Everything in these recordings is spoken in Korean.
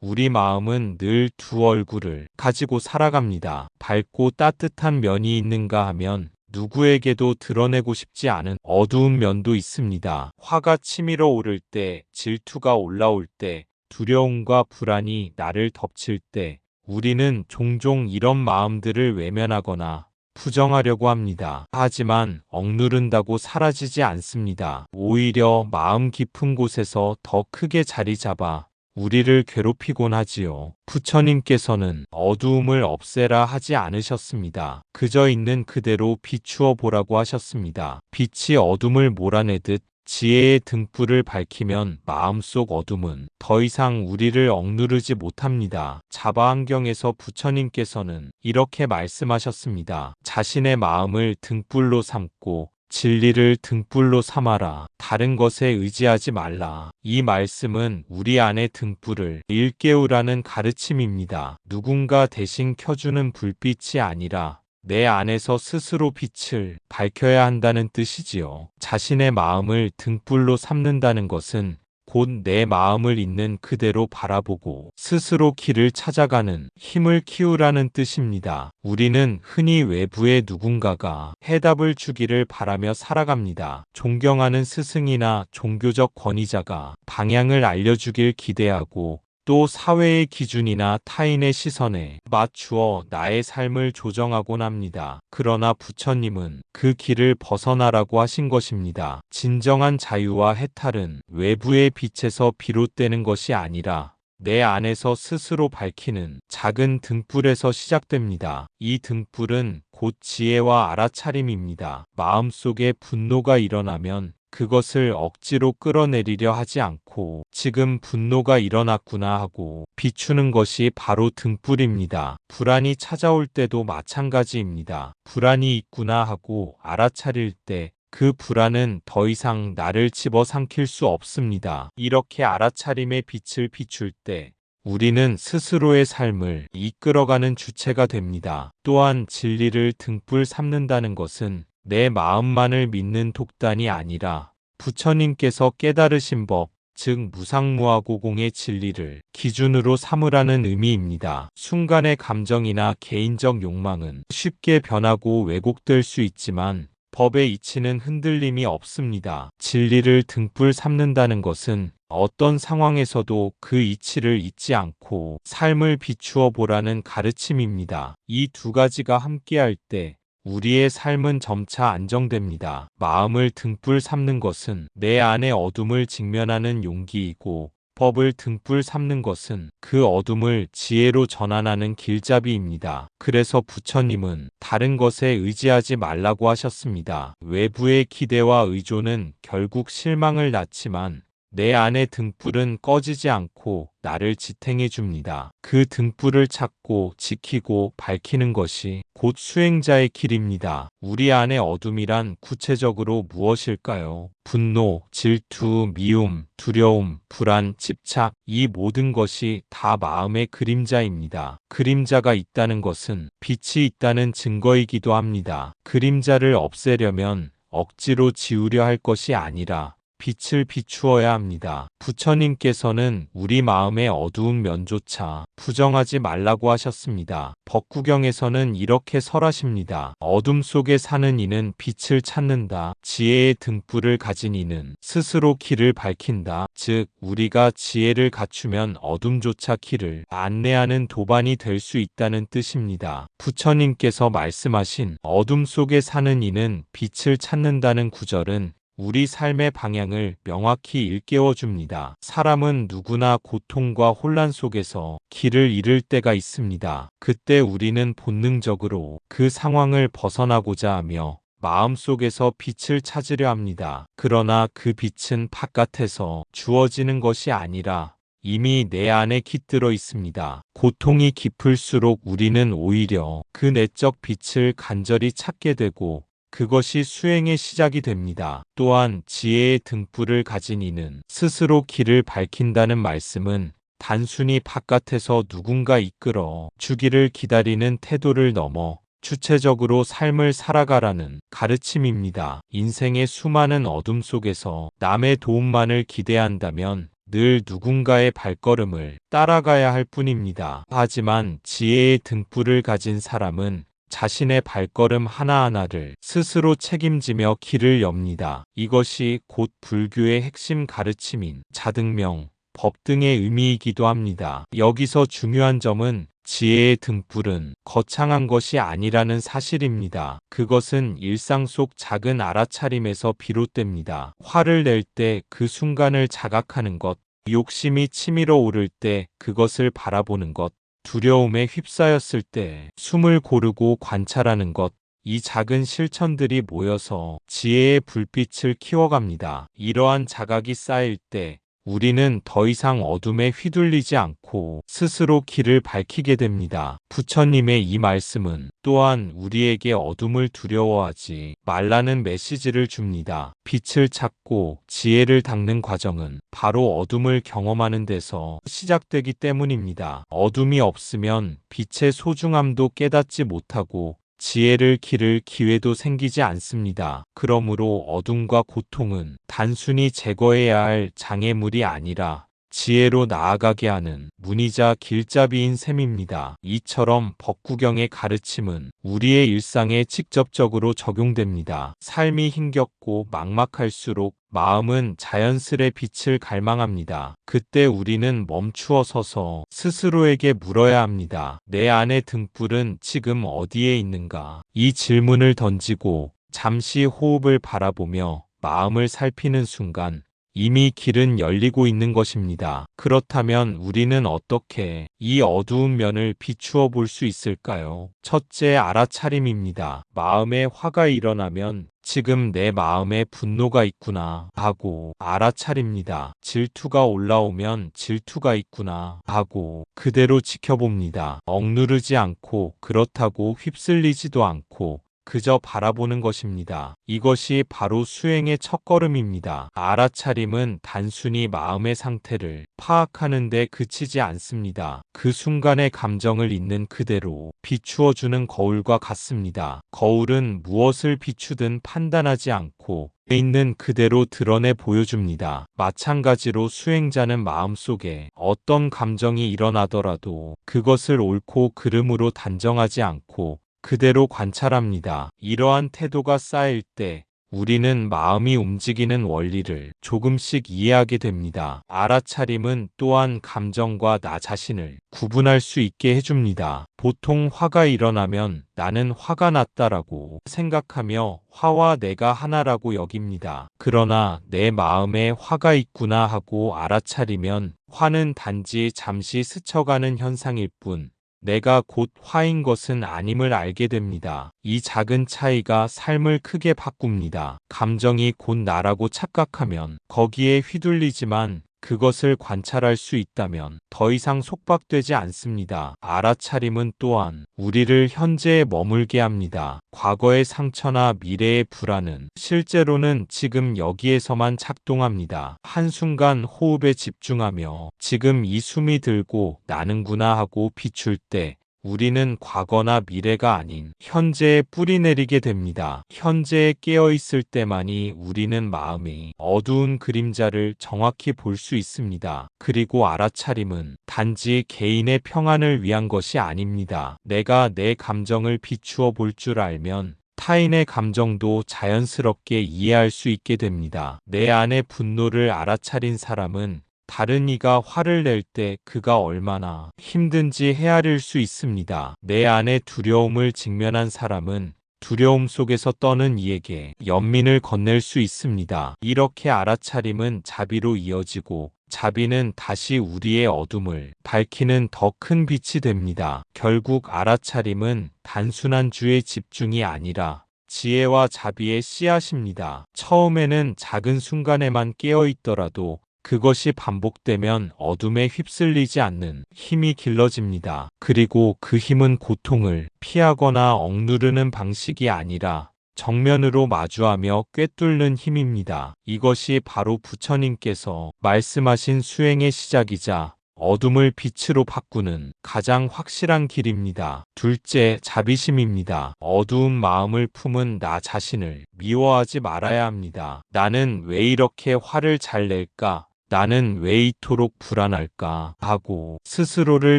우리 마음은 늘 두 얼굴을 가지고 살아갑니다. 밝고 따뜻한 면이 있는가 하면 누구에게도 드러내고 싶지 않은 어두운 면도 있습니다. 화가 치밀어 오를 때, 질투가 올라올 때, 두려움과 불안이 나를 덮칠 때, 우리는 종종 이런 마음들을 외면하거나 부정하려고 합니다. 하지만 억누른다고 사라지지 않습니다. 오히려 마음 깊은 곳에서 더 크게 자리 잡아 우리를 괴롭히곤 하지요. 부처님께서는 어두움을 없애라 하지 않으셨습니다. 그저 있는 그대로 비추어 보라고 하셨습니다. 빛이 어둠을 몰아내듯 지혜의 등불을 밝히면 마음속 어둠은 더 이상 우리를 억누르지 못합니다. 자바안경에서 부처님께서는 이렇게 말씀하셨습니다. 자신의 마음을 등불로 삼고 진리를 등불로 삼아라. 다른 것에 의지하지 말라. 이 말씀은 우리 안의 등불을 일깨우라는 가르침입니다. 누군가 대신 켜주는 불빛이 아니라 내 안에서 스스로 빛을 밝혀야 한다는 뜻이지요. 자신의 마음을 등불로 삼는다는 것은 곧 내 마음을 있는 그대로 바라보고 스스로 길을 찾아가는 힘을 키우라는 뜻입니다. 우리는 흔히 외부의 누군가가 해답을 주기를 바라며 살아갑니다. 존경하는 스승이나 종교적 권위자가 방향을 알려주길 기대하고 또 사회의 기준이나 타인의 시선에 맞추어 나의 삶을 조정하곤 합니다. 그러나 부처님은 그 길을 벗어나라고 하신 것입니다. 진정한 자유와 해탈은 외부의 빛에서 비롯되는 것이 아니라 내 안에서 스스로 밝히는 작은 등불에서 시작됩니다. 이 등불은 곧 지혜와 알아차림입니다. 마음속에 분노가 일어나면 그것을 억지로 끌어내리려 하지 않고 지금 분노가 일어났구나 하고 비추는 것이 바로 등불입니다. 불안이 찾아올 때도 마찬가지입니다. 불안이 있구나 하고 알아차릴 때 그 불안은 더 이상 나를 집어삼킬 수 없습니다. 이렇게 알아차림의 빛을 비출 때 우리는 스스로의 삶을 이끌어가는 주체가 됩니다. 또한 진리를 등불 삼는다는 것은 내 마음만을 믿는 독단이 아니라 부처님께서 깨달으신 법, 즉 무상무아고공의 진리를 기준으로 삼으라는 의미입니다. 순간의 감정이나 개인적 욕망은 쉽게 변하고 왜곡될 수 있지만 법의 이치는 흔들림이 없습니다. 진리를 등불 삼는다는 것은 어떤 상황에서도 그 이치를 잊지 않고 삶을 비추어 보라는 가르침입니다. 이 두 가지가 함께할 때 우리의 삶은 점차 안정됩니다. 마음을 등불 삼는 것은 내 안의 어둠을 직면하는 용기이고 법을 등불 삼는 것은 그 어둠을 지혜로 전환하는 길잡이입니다. 그래서 부처님은 다른 것에 의지하지 말라고 하셨습니다. 외부의 기대와 의존은 결국 실망을 낳지만 내 안의 등불은 꺼지지 않고 나를 지탱해 줍니다. 그 등불을 찾고 지키고 밝히는 것이 곧 수행자의 길입니다. 우리 안의 어둠이란 구체적으로 무엇일까요? 분노, 질투, 미움, 두려움, 불안, 집착, 이 모든 것이 다 마음의 그림자입니다. 그림자가 있다는 것은 빛이 있다는 증거이기도 합니다. 그림자를 없애려면 억지로 지우려 할 것이 아니라 빛을 비추어야 합니다. 부처님께서는 우리 마음의 어두운 면조차 부정하지 말라고 하셨습니다. 법구경에서는 이렇게 설하십니다. 어둠 속에 사는 이는 빛을 찾는다. 지혜의 등불을 가진 이는 스스로 길을 밝힌다. 즉 우리가 지혜를 갖추면 어둠조차 길을 안내하는 도반이 될 수 있다는 뜻입니다. 부처님께서 말씀하신 어둠 속에 사는 이는 빛을 찾는다는 구절은 우리 삶의 방향을 명확히 일깨워 줍니다. 사람은 누구나 고통과 혼란 속에서 길을 잃을 때가 있습니다. 그때 우리는 본능적으로 그 상황을 벗어나고자 하며 마음속에서 빛을 찾으려 합니다. 그러나 그 빛은 바깥에서 주어지는 것이 아니라 이미 내 안에 깃들어 있습니다. 고통이 깊을수록 우리는 오히려 그 내적 빛을 간절히 찾게 되고 그것이 수행의 시작이 됩니다. 또한 지혜의 등불을 가진 이는 스스로 길을 밝힌다는 말씀은 단순히 바깥에서 누군가 이끌어 주기를 기다리는 태도를 넘어 주체적으로 삶을 살아가라는 가르침입니다. 인생의 수많은 어둠 속에서 남의 도움만을 기대한다면 늘 누군가의 발걸음을 따라가야 할 뿐입니다. 하지만 지혜의 등불을 가진 사람은 자신의 발걸음 하나하나를 스스로 책임지며 길을 엽니다. 이것이 곧 불교의 핵심 가르침인 자등명, 법 등의 의미이기도 합니다. 여기서 중요한 점은 지혜의 등불은 거창한 것이 아니라는 사실입니다. 그것은 일상 속 작은 알아차림에서 비롯됩니다. 화를 낼 때 그 순간을 자각하는 것, 욕심이 치밀어 오를 때 그것을 바라보는 것, 두려움에 휩싸였을 때 숨을 고르고 관찰하는 것, 이 작은 실천들이 모여서 지혜의 불빛을 키워갑니다. 이러한 자각이 쌓일 때 우리는 더 이상 어둠에 휘둘리지 않고 스스로 길을 밝히게 됩니다. 부처님의 이 말씀은 또한 우리에게 어둠을 두려워하지 말라는 메시지를 줍니다. 빛을 찾고 지혜를 닦는 과정은 바로 어둠을 경험하는 데서 시작되기 때문입니다. 어둠이 없으면 빛의 소중함도 깨닫지 못하고 지혜를 기를 기회도 생기지 않습니다. 그러므로 어둠과 고통은 단순히 제거해야 할 장애물이 아니라 지혜로 나아가게 하는 문이자 길잡이인 셈입니다. 이처럼 법구경의 가르침은 우리의 일상에 직접적으로 적용됩니다. 삶이 힘겹고 막막할수록 마음은 자연스레 빛을 갈망합니다. 그때 우리는 멈추어 서서 스스로에게 물어야 합니다. 내 안의 등불은 지금 어디에 있는가? 이 질문을 던지고 잠시 호흡을 바라보며 마음을 살피는 순간 이미 길은 열리고 있는 것입니다. 그렇다면 우리는 어떻게 이 어두운 면을 비추어 볼 수 있을까요? 첫째, 알아차림입니다. 마음에 화가 일어나면 지금 내 마음에 분노가 있구나 하고 알아차립니다. 질투가 올라오면 질투가 있구나 하고 그대로 지켜봅니다. 억누르지 않고 그렇다고 휩쓸리지도 않고 그저 바라보는 것입니다. 이것이 바로 수행의 첫걸음입니다. 알아차림은 단순히 마음의 상태를 파악하는 데 그치지 않습니다. 그 순간의 감정을 있는 그대로 비추어주는 거울과 같습니다. 거울은 무엇을 비추든 판단하지 않고 있는 그대로 드러내 보여줍니다. 마찬가지로 수행자는 마음속에 어떤 감정이 일어나더라도 그것을 옳고 그름으로 단정하지 않고 그대로 관찰합니다. 이러한 태도가 쌓일 때 우리는 마음이 움직이는 원리를 조금씩 이해하게 됩니다. 알아차림은 또한 감정과 나 자신을 구분할 수 있게 해줍니다. 보통 화가 일어나면 나는 화가 났다라고 생각하며 화와 내가 하나라고 여깁니다. 그러나 내 마음에 화가 있구나 하고 알아차리면 화는 단지 잠시 스쳐가는 현상일 뿐 내가 곧 화인 것은 아님을 알게 됩니다. 이 작은 차이가 삶을 크게 바꿉니다. 감정이 곧 나라고 착각하면 거기에 휘둘리지만 그것을 관찰할 수 있다면 더 이상 속박되지 않습니다. 알아차림은 또한 우리를 현재에 머물게 합니다. 과거의 상처나 미래의 불안은 실제로는 지금 여기에서만 작동합니다. 한순간 호흡에 집중하며 지금 이 숨이 들고 나는구나 하고 비출 때 우리는 과거나 미래가 아닌 현재에 뿌리 내리게 됩니다. 현재에 깨어있을 때만이 우리는 마음의 어두운 그림자를 정확히 볼 수 있습니다. 그리고 알아차림은 단지 개인의 평안을 위한 것이 아닙니다. 내가 내 감정을 비추어 볼 줄 알면 타인의 감정도 자연스럽게 이해할 수 있게 됩니다. 내 안의 분노를 알아차린 사람은 다른 이가 화를 낼 때 그가 얼마나 힘든지 헤아릴 수 있습니다. 내 안의 두려움을 직면한 사람은 두려움 속에서 떠는 이에게 연민을 건넬 수 있습니다. 이렇게 알아차림은 자비로 이어지고 자비는 다시 우리의 어둠을 밝히는 더 큰 빛이 됩니다. 결국 알아차림은 단순한 주의 집중이 아니라 지혜와 자비의 씨앗입니다. 처음에는 작은 순간에만 깨어있더라도 그것이 반복되면 어둠에 휩쓸리지 않는 힘이 길러집니다. 그리고 그 힘은 고통을 피하거나 억누르는 방식이 아니라 정면으로 마주하며 꿰뚫는 힘입니다. 이것이 바로 부처님께서 말씀하신 수행의 시작이자 어둠을 빛으로 바꾸는 가장 확실한 길입니다. 둘째, 자비심입니다. 어두운 마음을 품은 나 자신을 미워하지 말아야 합니다. 나는 왜 이렇게 화를 잘 낼까? 나는 왜 이토록 불안할까 하고 스스로를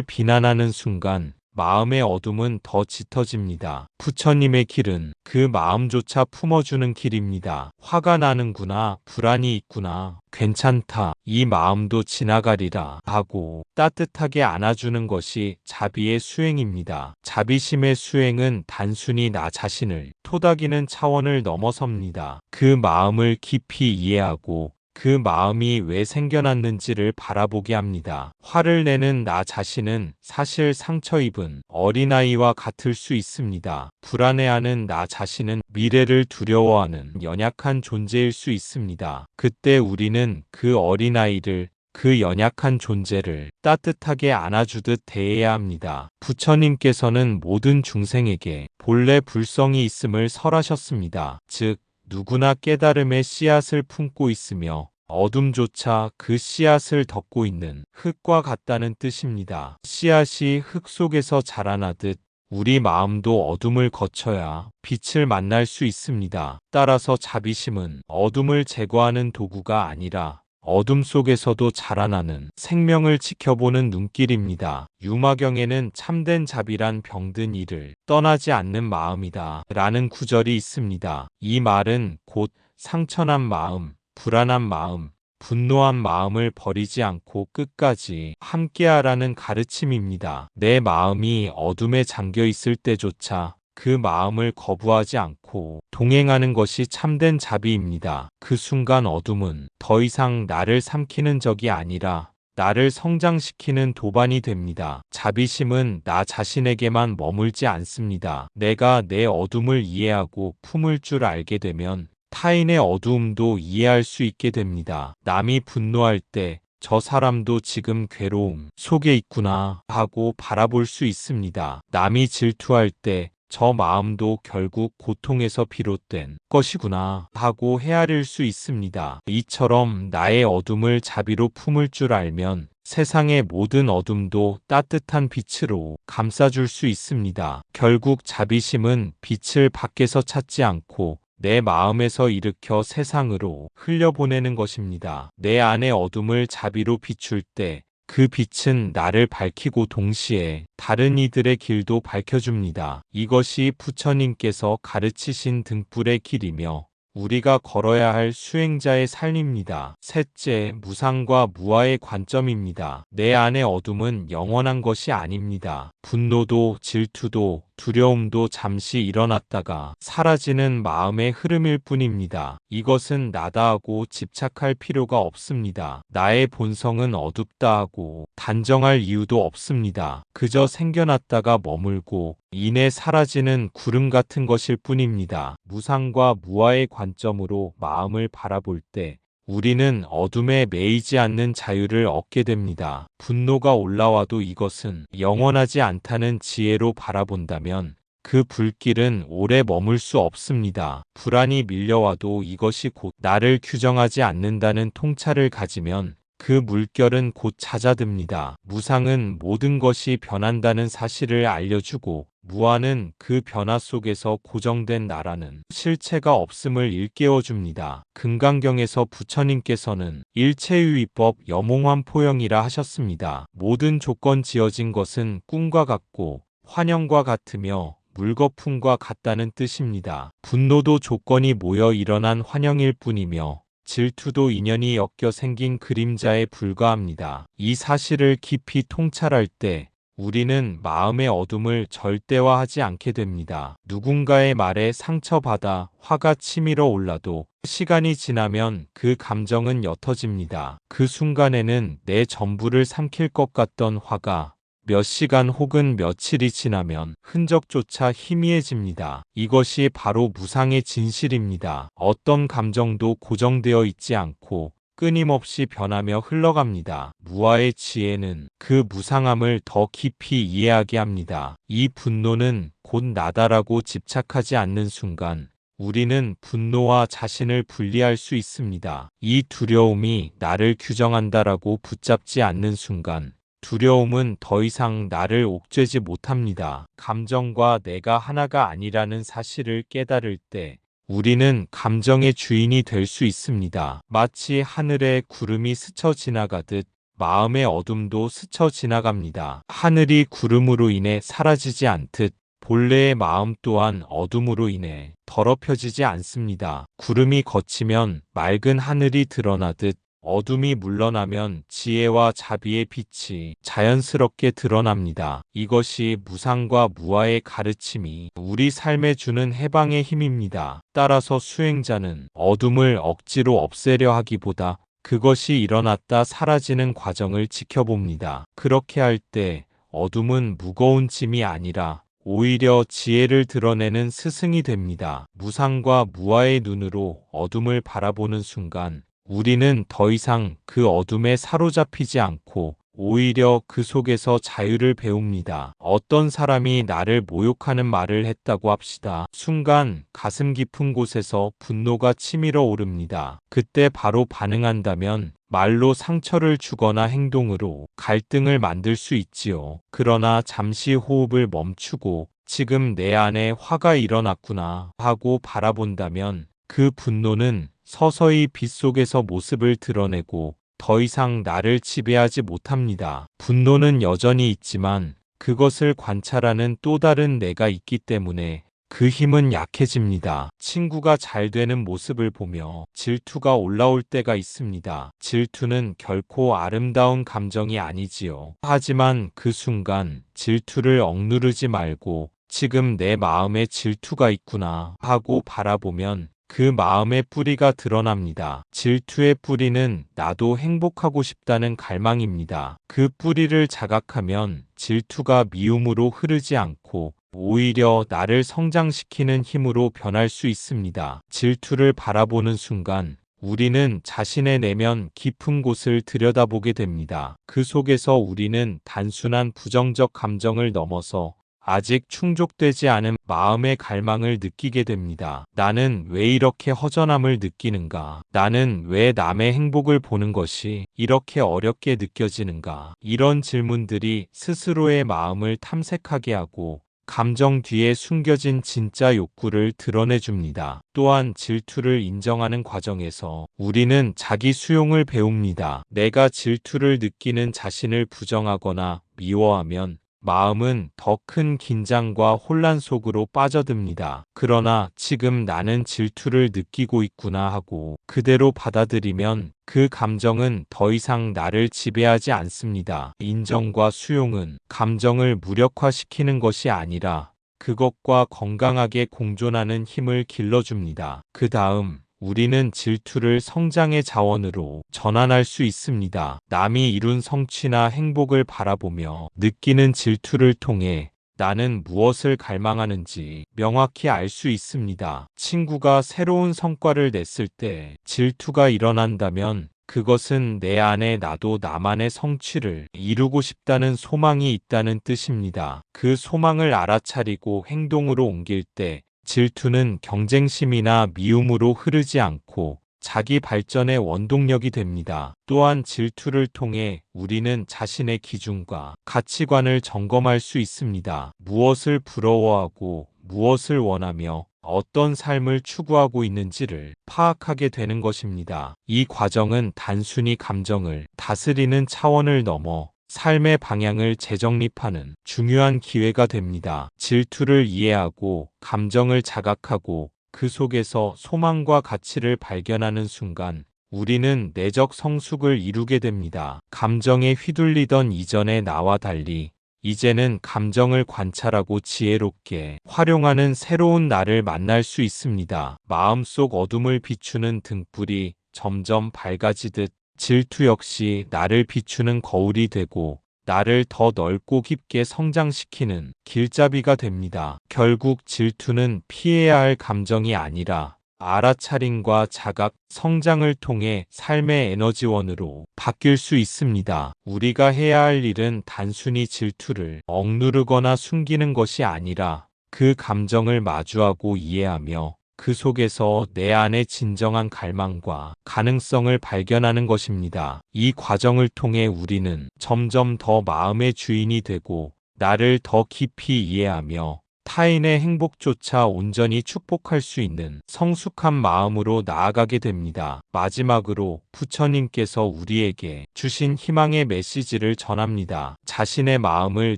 비난하는 순간 마음의 어둠은 더 짙어집니다. 부처님의 길은 그 마음조차 품어주는 길입니다. 화가 나는구나, 불안이 있구나, 괜찮다, 이 마음도 지나가리라 하고 따뜻하게 안아주는 것이 자비의 수행입니다. 자비심의 수행은 단순히 나 자신을 토닥이는 차원을 넘어섭니다. 그 마음을 깊이 이해하고 그 마음이 왜 생겨났는지를 바라보게 합니다. 화를 내는 나 자신은 사실 상처 입은 어린아이와 같을 수 있습니다. 불안해하는 나 자신은 미래를 두려워하는 연약한 존재일 수 있습니다. 그때 우리는 그 어린아이를 그 연약한 존재를 따뜻하게 안아주듯 대해야 합니다. 부처님께서는 모든 중생에게 본래 불성이 있음을 설하셨습니다. 즉, 누구나 깨달음의 씨앗을 품고 있으며 어둠조차 그 씨앗을 덮고 있는 흙과 같다는 뜻입니다. 씨앗이 흙 속에서 자라나듯 우리 마음도 어둠을 거쳐야 빛을 만날 수 있습니다. 따라서 자비심은 어둠을 제거하는 도구가 아니라 어둠 속에서도 자라나는 생명을 지켜보는 눈길입니다. 유마경에는 참된 자비란 병든 이를 떠나지 않는 마음이다 라는 구절이 있습니다. 이 말은 곧 상처난 마음, 불안한 마음, 분노한 마음을 버리지 않고 끝까지 함께하라는 가르침입니다. 내 마음이 어둠에 잠겨 있을 때조차 그 마음을 거부하지 않고 동행하는 것이 참된 자비입니다. 그 순간 어둠은 더 이상 나를 삼키는 적이 아니라 나를 성장시키는 도반이 됩니다. 자비심은 나 자신에게만 머물지 않습니다. 내가 내 어둠을 이해하고 품을 줄 알게 되면 타인의 어두움도 이해할 수 있게 됩니다. 남이 분노할 때 저 사람도 지금 괴로움 속에 있구나 하고 바라볼 수 있습니다. 남이 질투할 때 저 마음도 결국 고통에서 비롯된 것이구나 하고 헤아릴 수 있습니다. 이처럼 나의 어둠을 자비로 품을 줄 알면 세상의 모든 어둠도 따뜻한 빛으로 감싸줄 수 있습니다. 결국 자비심은 빛을 밖에서 찾지 않고 내 마음에서 일으켜 세상으로 흘려보내는 것입니다. 내 안의 어둠을 자비로 비출 때 그 빛은 나를 밝히고 동시에 다른 이들의 길도 밝혀줍니다. 이것이 부처님께서 가르치신 등불의 길이며 우리가 걸어야 할 수행자의 삶입니다. 셋째, 무상과 무아의 관점입니다. 내 안의 어둠은 영원한 것이 아닙니다. 분노도 질투도 두려움도 잠시 일어났다가 사라지는 마음의 흐름일 뿐입니다. 이것은 나다 하고 집착할 필요가 없습니다. 나의 본성은 어둡다 하고 단정할 이유도 없습니다. 그저 생겨났다가 머물고 이내 사라지는 구름 같은 것일 뿐입니다. 무상과 무아의 관점으로 마음을 바라볼 때 우리는 어둠에 매이지 않는 자유를 얻게 됩니다. 분노가 올라와도 이것은 영원하지 않다는 지혜로 바라본다면 그 불길은 오래 머물 수 없습니다. 불안이 밀려와도 이것이 곧 나를 규정하지 않는다는 통찰을 가지면 그 물결은 곧 잦아듭니다. 무상은 모든 것이 변한다는 사실을 알려주고 무아는 그 변화 속에서 고정된 나라는 실체가 없음을 일깨워줍니다. 금강경에서 부처님께서는 일체유의법 여몽환포영이라 하셨습니다. 모든 조건 지어진 것은 꿈과 같고 환영과 같으며 물거품과 같다는 뜻입니다. 분노도 조건이 모여 일어난 환영일 뿐이며 질투도 인연이 엮여 생긴 그림자에 불과합니다. 이 사실을 깊이 통찰할 때 우리는 마음의 어둠을 절대화하지 않게 됩니다. 누군가의 말에 상처받아 화가 치밀어 올라도 시간이 지나면 그 감정은 옅어집니다. 그 순간에는 내 전부를 삼킬 것 같던 화가 몇 시간 혹은 며칠이 지나면 흔적조차 희미해집니다. 이것이 바로 무상의 진실입니다. 어떤 감정도 고정되어 있지 않고 끊임없이 변하며 흘러갑니다. 무아의 지혜는 그 무상함을 더 깊이 이해하게 합니다. 이 분노는 곧 나다라고 집착하지 않는 순간 우리는 분노와 자신을 분리할 수 있습니다. 이 두려움이 나를 규정한다라고 붙잡지 않는 순간 두려움은 더 이상 나를 옥죄지 못합니다. 감정과 내가 하나가 아니라는 사실을 깨달을 때 우리는 감정의 주인이 될 수 있습니다. 마치 하늘에 구름이 스쳐 지나가듯 마음의 어둠도 스쳐 지나갑니다. 하늘이 구름으로 인해 사라지지 않듯 본래의 마음 또한 어둠으로 인해 더럽혀지지 않습니다. 구름이 걷히면 맑은 하늘이 드러나듯 어둠이 물러나면 지혜와 자비의 빛이 자연스럽게 드러납니다. 이것이 무상과 무아의 가르침이 우리 삶에 주는 해방의 힘입니다. 따라서 수행자는 어둠을 억지로 없애려 하기보다 그것이 일어났다 사라지는 과정을 지켜봅니다. 그렇게 할 때 어둠은 무거운 짐이 아니라 오히려 지혜를 드러내는 스승이 됩니다. 무상과 무아의 눈으로 어둠을 바라보는 순간 우리는 더 이상 그 어둠에 사로잡히지 않고 오히려 그 속에서 자유를 배웁니다. 어떤 사람이 나를 모욕하는 말을 했다고 합시다. 순간 가슴 깊은 곳에서 분노가 치밀어 오릅니다. 그때 바로 반응한다면 말로 상처를 주거나 행동으로 갈등을 만들 수 있지요. 그러나 잠시 호흡을 멈추고 지금 내 안에 화가 일어났구나 하고 바라본다면 그 분노는 서서히 빛 속에서 모습을 드러내고 더 이상 나를 지배하지 못합니다. 분노는 여전히 있지만 그것을 관찰하는 또 다른 내가 있기 때문에 그 힘은 약해집니다. 친구가 잘 되는 모습을 보며 질투가 올라올 때가 있습니다. 질투는 결코 아름다운 감정이 아니지요. 하지만 그 순간 질투를 억누르지 말고 지금 내 마음에 질투가 있구나 하고 바라보면 그 마음의 뿌리가 드러납니다. 질투의 뿌리는 나도 행복하고 싶다는 갈망입니다. 그 뿌리를 자각하면 질투가 미움으로 흐르지 않고 오히려 나를 성장시키는 힘으로 변할 수 있습니다. 질투를 바라보는 순간 우리는 자신의 내면 깊은 곳을 들여다보게 됩니다. 그 속에서 우리는 단순한 부정적 감정을 넘어서 아직 충족되지 않은 마음의 갈망을 느끼게 됩니다. 나는 왜 이렇게 허전함을 느끼는가? 나는 왜 남의 행복을 보는 것이 이렇게 어렵게 느껴지는가? 이런 질문들이 스스로의 마음을 탐색하게 하고 감정 뒤에 숨겨진 진짜 욕구를 드러내줍니다. 또한 질투를 인정하는 과정에서 우리는 자기 수용을 배웁니다. 내가 질투를 느끼는 자신을 부정하거나 미워하면 마음은 더 큰 긴장과 혼란 속으로 빠져듭니다. 그러나 지금 나는 질투를 느끼고 있구나 하고 그대로 받아들이면 그 감정은 더 이상 나를 지배하지 않습니다. 인정과 수용은 감정을 무력화시키는 것이 아니라 그것과 건강하게 공존하는 힘을 길러줍니다. 그 다음 우리는 질투를 성장의 자원으로 전환할 수 있습니다. 남이 이룬 성취나 행복을 바라보며 느끼는 질투를 통해 나는 무엇을 갈망하는지 명확히 알 수 있습니다. 친구가 새로운 성과를 냈을 때 질투가 일어난다면 그것은 내 안에 나도 나만의 성취를 이루고 싶다는 소망이 있다는 뜻입니다. 그 소망을 알아차리고 행동으로 옮길 때 질투는 경쟁심이나 미움으로 흐르지 않고 자기 발전의 원동력이 됩니다. 또한 질투를 통해 우리는 자신의 기준과 가치관을 점검할 수 있습니다. 무엇을 부러워하고 무엇을 원하며 어떤 삶을 추구하고 있는지를 파악하게 되는 것입니다. 이 과정은 단순히 감정을 다스리는 차원을 넘어 삶의 방향을 재정립하는 중요한 기회가 됩니다. 질투를 이해하고 감정을 자각하고 그 속에서 소망과 가치를 발견하는 순간 우리는 내적 성숙을 이루게 됩니다. 감정에 휘둘리던 이전의 나와 달리 이제는 감정을 관찰하고 지혜롭게 활용하는 새로운 나를 만날 수 있습니다. 마음속 어둠을 비추는 등불이 점점 밝아지듯 질투 역시 나를 비추는 거울이 되고 나를 더 넓고 깊게 성장시키는 길잡이가 됩니다. 결국 질투는 피해야 할 감정이 아니라 알아차림과 자각, 성장을 통해 삶의 에너지원으로 바뀔 수 있습니다. 우리가 해야 할 일은 단순히 질투를 억누르거나 숨기는 것이 아니라 그 감정을 마주하고 이해하며 그 속에서 내 안의 진정한 갈망과 가능성을 발견하는 것입니다. 이 과정을 통해 우리는 점점 더 마음의 주인이 되고 나를 더 깊이 이해하며 타인의 행복조차 온전히 축복할 수 있는 성숙한 마음으로 나아가게 됩니다. 마지막으로 부처님께서 우리에게 주신 희망의 메시지를 전합니다. 자신의 마음을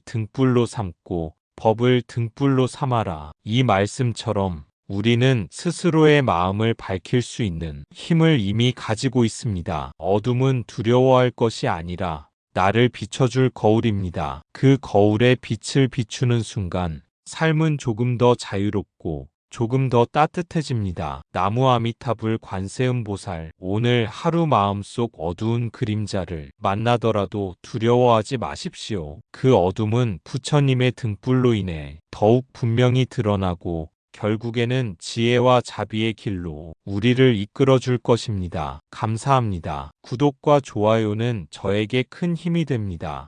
등불로 삼고 법을 등불로 삼아라. 이 말씀처럼 우리는 스스로의 마음을 밝힐 수 있는 힘을 이미 가지고 있습니다. 어둠은 두려워할 것이 아니라 나를 비춰줄 거울입니다. 그 거울에 빛을 비추는 순간 삶은 조금 더 자유롭고 조금 더 따뜻해집니다. 나무 아미타불 관세음보살, 오늘 하루 마음속 어두운 그림자를 만나더라도 두려워하지 마십시오. 그 어둠은 부처님의 등불로 인해 더욱 분명히 드러나고 결국에는 지혜와 자비의 길로 우리를 이끌어 줄 것입니다. 감사합니다. 구독과 좋아요는 저에게 큰 힘이 됩니다.